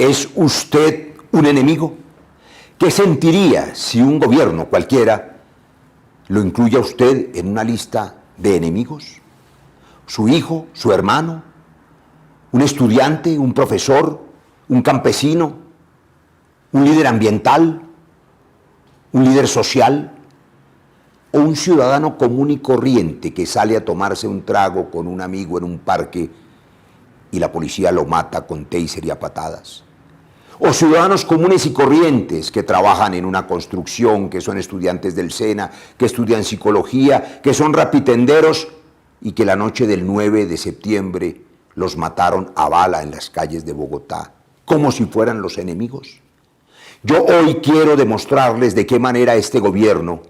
¿Es usted un enemigo? ¿Qué sentiría si un gobierno cualquiera lo incluye a usted en una lista de enemigos? ¿Su hijo, su hermano, un estudiante, un profesor, un campesino, un líder ambiental, un líder social o un ciudadano común y corriente que sale a tomarse un trago con un amigo en un parque y la policía lo mata con taser y a patadas? O ciudadanos comunes y corrientes que trabajan en una construcción, que son estudiantes del SENA, que estudian psicología, que son rapitenderos y que la noche del 9 de septiembre los mataron a bala en las calles de Bogotá, como si fueran los enemigos. Yo hoy quiero demostrarles de qué manera este gobierno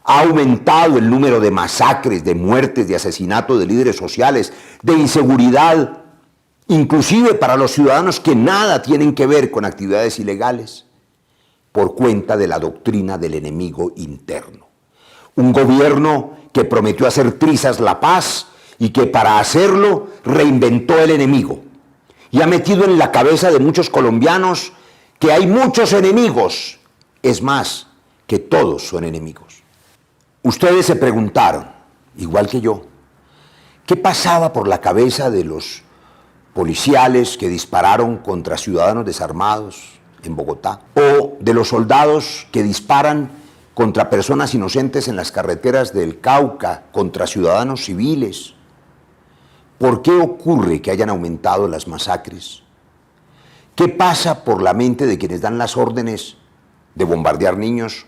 ha aumentado el número de masacres, de muertes, de asesinatos de líderes sociales, de inseguridad, inclusive para los ciudadanos que nada tienen que ver con actividades ilegales, por cuenta de la doctrina del enemigo interno. Un gobierno que prometió hacer trizas la paz y que para hacerlo reinventó el enemigo y ha metido en la cabeza de muchos colombianos que hay muchos enemigos, es más, que todos son enemigos. Ustedes se preguntaron, igual que yo, ¿qué pasaba por la cabeza de los policiales que dispararon contra ciudadanos desarmados en Bogotá, o de los soldados que disparan contra personas inocentes en las carreteras del Cauca, contra ciudadanos civiles? ¿Por qué ocurre que hayan aumentado las masacres? ¿Qué pasa por la mente de quienes dan las órdenes de bombardear niños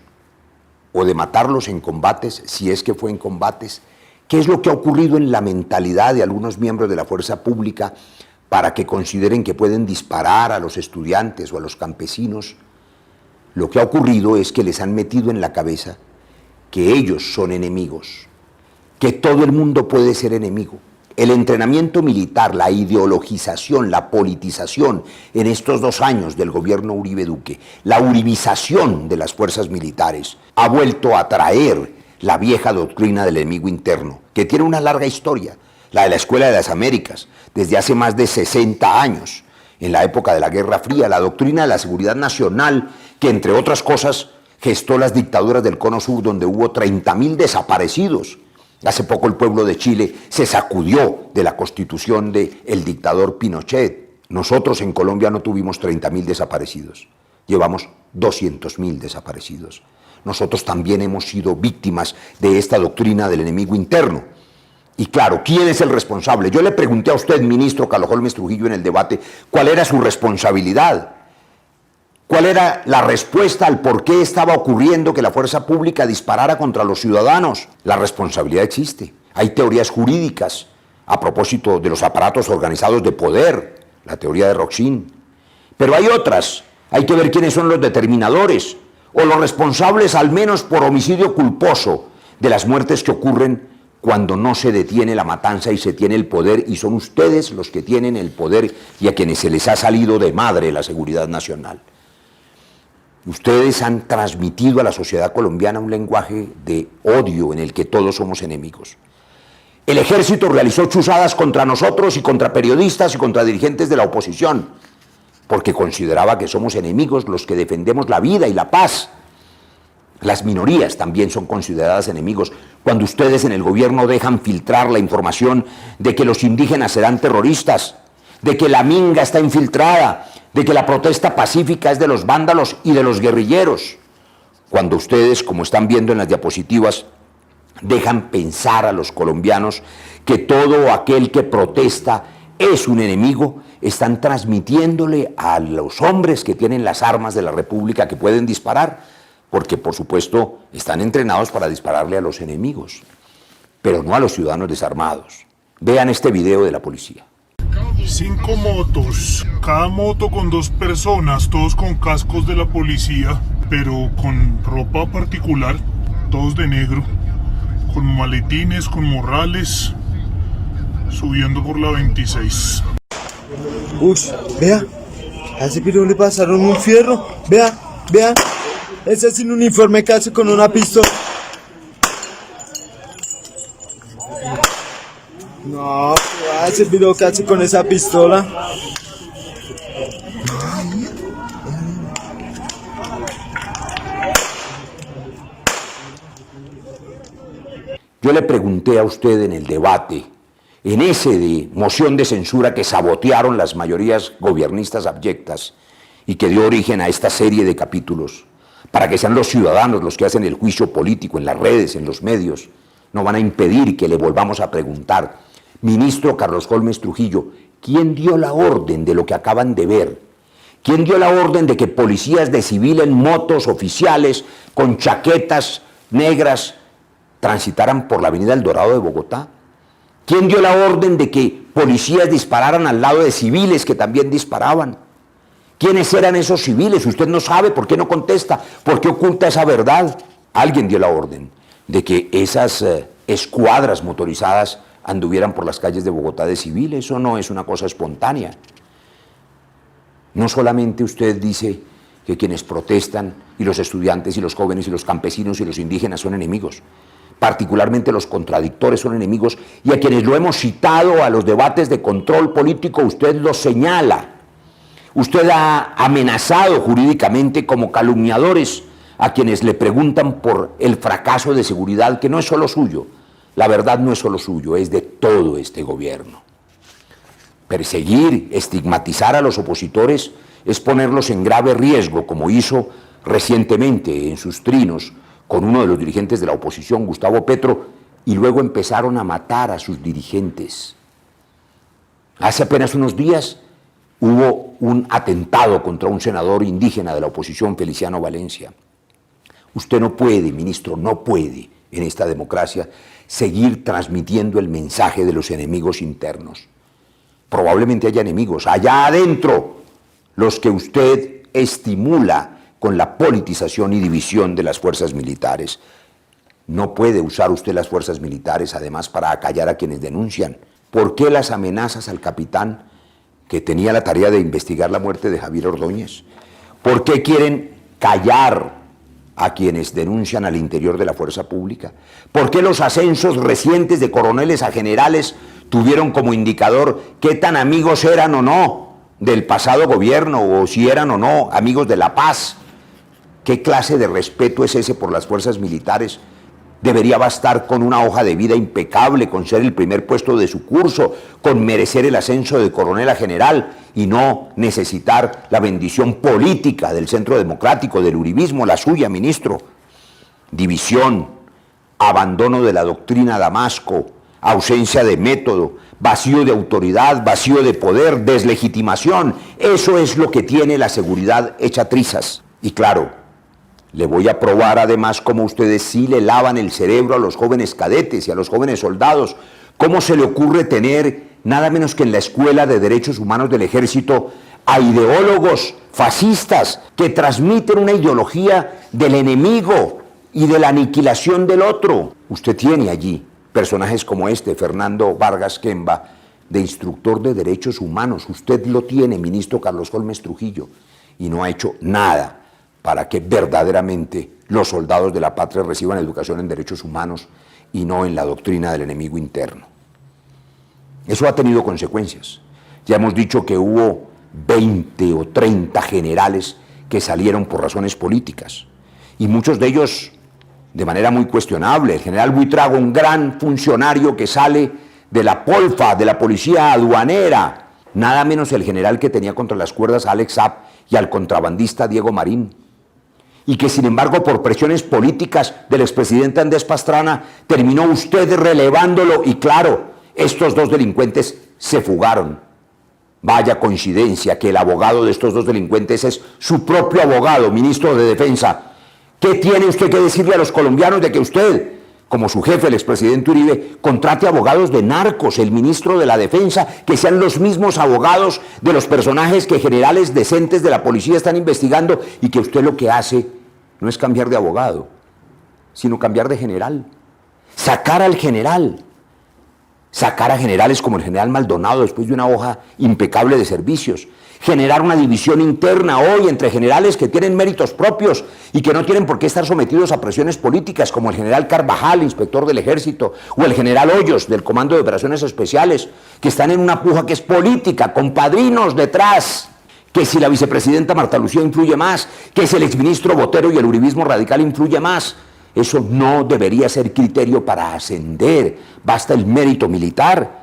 o de matarlos en combates, si es que fue en combates? ¿Qué es lo que ha ocurrido en la mentalidad de algunos miembros de la fuerza pública para que consideren que pueden disparar a los estudiantes o a los campesinos? Lo que ha ocurrido es que les han metido en la cabeza que ellos son enemigos, que todo el mundo puede ser enemigo. El entrenamiento militar, la ideologización, la politización en estos 2 años del gobierno Uribe Duque, la uribización de las fuerzas militares, ha vuelto a traer la vieja doctrina del enemigo interno, que tiene una larga historia, la de la Escuela de las Américas, desde hace más de 60 años, en la época de la Guerra Fría, la doctrina de la seguridad nacional, que entre otras cosas gestó las dictaduras del Cono Sur, donde hubo 30.000 desaparecidos. Hace poco el pueblo de Chile se sacudió de la constitución del dictador Pinochet. Nosotros en Colombia no tuvimos 30.000 desaparecidos, llevamos 200.000 desaparecidos. Nosotros también hemos sido víctimas de esta doctrina del enemigo interno. Y claro, ¿quién es el responsable? Yo le pregunté a usted, ministro Carlos Holmes Trujillo, en el debate, ¿cuál era su responsabilidad? ¿Cuál era la respuesta al por qué estaba ocurriendo que la fuerza pública disparara contra los ciudadanos? La responsabilidad existe. Hay teorías jurídicas a propósito de los aparatos organizados de poder, la teoría de Roxin. Pero hay otras. Hay que ver quiénes son los determinadores o los responsables, al menos por homicidio culposo, de las muertes que ocurren cuando no se detiene la matanza y se tiene el poder, y son ustedes los que tienen el poder y a quienes se les ha salido de madre la seguridad nacional. Ustedes han transmitido a la sociedad colombiana un lenguaje de odio en el que todos somos enemigos. El ejército realizó chuzadas contra nosotros y contra periodistas y contra dirigentes de la oposición, porque consideraba que somos enemigos los que defendemos la vida y la paz. Las minorías también son consideradas enemigos cuando ustedes en el gobierno dejan filtrar la información de que los indígenas serán terroristas, de que la minga está infiltrada, de que la protesta pacífica es de los vándalos y de los guerrilleros. Cuando ustedes, como están viendo en las diapositivas, dejan pensar a los colombianos que todo aquel que protesta es un enemigo, están transmitiéndole a los hombres que tienen las armas de la República que pueden disparar, porque por supuesto están entrenados para dispararle a los enemigos, pero no a los ciudadanos desarmados. Vean este video de la policía. 5 motos, cada moto con 2 personas, todos con cascos de la policía, pero con ropa particular, todos de negro, con maletines, con morrales, subiendo por la 26. Ush, vea, a ese piro le pasaron un fierro, vea, ese sin uniforme casi con una pistola. No, ese piro casi con esa pistola. Yo le pregunté a usted en el debate, en ese de moción de censura que sabotearon las mayorías gobiernistas abyectas y que dio origen a esta serie de capítulos, para que sean los ciudadanos los que hacen el juicio político en las redes, en los medios, no van a impedir que le volvamos a preguntar, ministro Carlos Holmes Trujillo, ¿quién dio la orden de lo que acaban de ver? ¿Quién dio la orden de que policías de civil en motos oficiales con chaquetas negras transitaran por la avenida El Dorado de Bogotá? ¿Quién dio la orden de que policías dispararan al lado de civiles que también disparaban? ¿Quiénes eran esos civiles? Usted no sabe, ¿por qué no contesta? ¿Por qué oculta esa verdad? Alguien dio la orden de que esas escuadras motorizadas anduvieran por las calles de Bogotá de civiles. Eso no es una cosa espontánea. No solamente usted dice que quienes protestan y los estudiantes y los jóvenes y los campesinos y los indígenas son enemigos, particularmente los contradictores son enemigos, y a quienes lo hemos citado a los debates de control político usted los señala. Usted ha amenazado jurídicamente como calumniadores a quienes le preguntan por el fracaso de seguridad, que no es solo suyo. La verdad no es solo suyo, es de todo este gobierno. Perseguir, estigmatizar a los opositores es ponerlos en grave riesgo, como hizo recientemente en sus trinos con uno de los dirigentes de la oposición, Gustavo Petro, y luego empezaron a matar a sus dirigentes. Hace apenas unos días hubo un atentado contra un senador indígena de la oposición, Feliciano Valencia. Usted no puede, ministro, no puede en esta democracia seguir transmitiendo el mensaje de los enemigos internos. Probablemente haya enemigos allá adentro, los que usted estimula con la politización y división de las fuerzas militares. No puede usar usted las fuerzas militares además para acallar a quienes denuncian. ¿Por qué las amenazas al capitán que tenía la tarea de investigar la muerte de Javier Ordóñez? ¿Por qué quieren callar a quienes denuncian al interior de la fuerza pública? ¿Por qué los ascensos recientes de coroneles a generales tuvieron como indicador qué tan amigos eran o no del pasado gobierno, o si eran o no amigos de la paz? ¿Qué clase de respeto es ese por las fuerzas militares? Debería bastar con una hoja de vida impecable, con ser el primer puesto de su curso, con merecer el ascenso de coronel a general y no necesitar la bendición política del Centro Democrático, del uribismo, la suya, ministro. División, abandono de la doctrina Damasco, ausencia de método, vacío de autoridad, vacío de poder, deslegitimación. Eso es lo que tiene la seguridad hecha trizas. Y claro, le voy a probar además cómo ustedes sí le lavan el cerebro a los jóvenes cadetes y a los jóvenes soldados. ¿Cómo se le ocurre tener, nada menos que en la Escuela de Derechos Humanos del Ejército, a ideólogos fascistas que transmiten una ideología del enemigo y de la aniquilación del otro? Usted tiene allí personajes como este, Fernando Vargas Kemba, de instructor de derechos humanos. Usted lo tiene, ministro Carlos Holmes Trujillo, y no ha hecho nada para que verdaderamente los soldados de la patria reciban educación en derechos humanos y no en la doctrina del enemigo interno. Eso ha tenido consecuencias. Ya hemos dicho que hubo 20 o 30 generales que salieron por razones políticas, y muchos de ellos de manera muy cuestionable. El general Buitrago, un gran funcionario que sale de la POLFA, de la policía aduanera, nada menos el general que tenía contra las cuerdas a Alex Saab y al contrabandista Diego Marín, y que sin embargo por presiones políticas del expresidente Andrés Pastrana terminó usted relevándolo, y claro, estos dos delincuentes se fugaron. Vaya coincidencia que el abogado de estos dos delincuentes es su propio abogado, ministro de Defensa. ¿Qué tiene usted que decirle a los colombianos de que usted, como su jefe, el expresidente Uribe, contrate abogados de narcos, el ministro de la Defensa, que sean los mismos abogados de los personajes que generales decentes de la policía están investigando, y que usted lo que hace no es cambiar de abogado, sino cambiar de general? Sacar al general, sacar a generales como el general Maldonado después de una hoja impecable de servicios, generar una división interna hoy entre generales que tienen méritos propios y que no tienen por qué estar sometidos a presiones políticas, como el general Carvajal, inspector del Ejército, o el general Hoyos, del Comando de Operaciones Especiales, que están en una puja que es política, con padrinos detrás, que si la vicepresidenta Marta Lucía influye más, que si el exministro Botero y el uribismo radical influye más. Eso no debería ser criterio para ascender. Basta el mérito militar.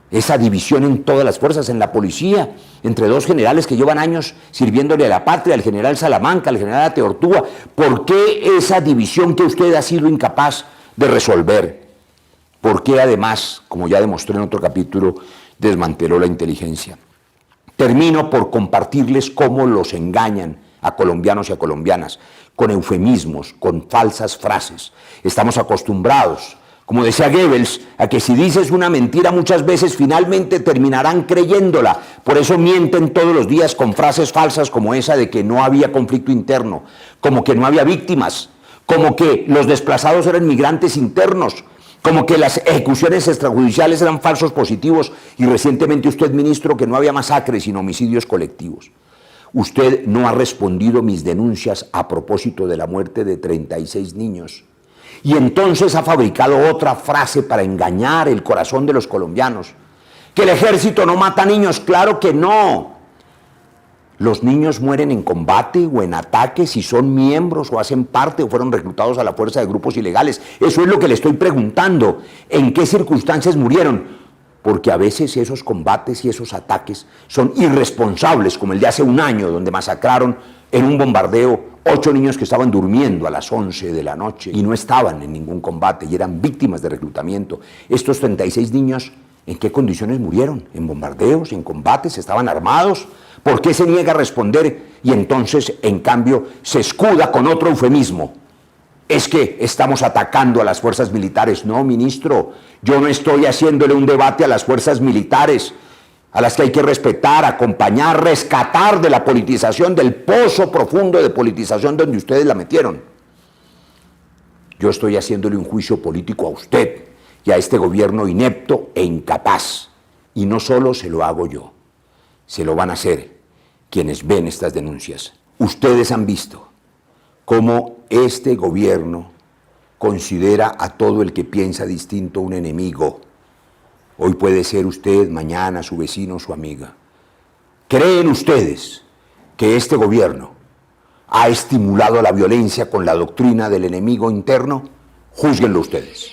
Esa división en todas las fuerzas, en la policía, entre dos generales que llevan años sirviéndole a la patria, el general Salamanca, el general Ateortúa. ¿Por qué esa división que usted ha sido incapaz de resolver? ¿Por qué además, como ya demostré en otro capítulo, desmanteló la inteligencia? Termino por compartirles cómo los engañan a colombianos y a colombianas, con eufemismos, con falsas frases. Estamos acostumbrados, como decía Goebbels, a que si dices una mentira muchas veces finalmente terminarán creyéndola. Por eso mienten todos los días con frases falsas como esa de que no había conflicto interno, como que no había víctimas, como que los desplazados eran migrantes internos, como que las ejecuciones extrajudiciales eran falsos positivos y recientemente usted, ministro, que no había masacres sino homicidios colectivos. Usted no ha respondido mis denuncias a propósito de la muerte de 36 niños. Y entonces ha fabricado otra frase para engañar el corazón de los colombianos. ¿Que el ejército no mata niños? ¡Claro que no! Los niños mueren en combate o en ataque si son miembros o hacen parte o fueron reclutados a la fuerza de grupos ilegales. Eso es lo que le estoy preguntando. ¿En qué circunstancias murieron? Porque a veces esos combates y esos ataques son irresponsables, como el de hace un año, donde masacraron en un bombardeo 8 niños que estaban durmiendo a las 11 de la noche y no estaban en ningún combate y eran víctimas de reclutamiento. Estos 36 niños, ¿en qué condiciones murieron? ¿En bombardeos? ¿En combates? ¿Estaban armados? ¿Por qué se niega a responder? Y entonces, en cambio, se escuda con otro eufemismo. Es que estamos atacando a las fuerzas militares. No, ministro, yo no estoy haciéndole un debate a las fuerzas militares, a las que hay que respetar, acompañar, rescatar de la politización, del pozo profundo de politización donde ustedes la metieron. Yo estoy haciéndole un juicio político a usted y a este gobierno inepto e incapaz. Y no solo se lo hago yo, se lo van a hacer quienes ven estas denuncias. Ustedes han visto cómo este gobierno considera a todo el que piensa distinto un enemigo. Hoy puede ser usted, mañana su vecino, su amiga. ¿Creen ustedes que este gobierno ha estimulado la violencia con la doctrina del enemigo interno? Júzguenlo ustedes.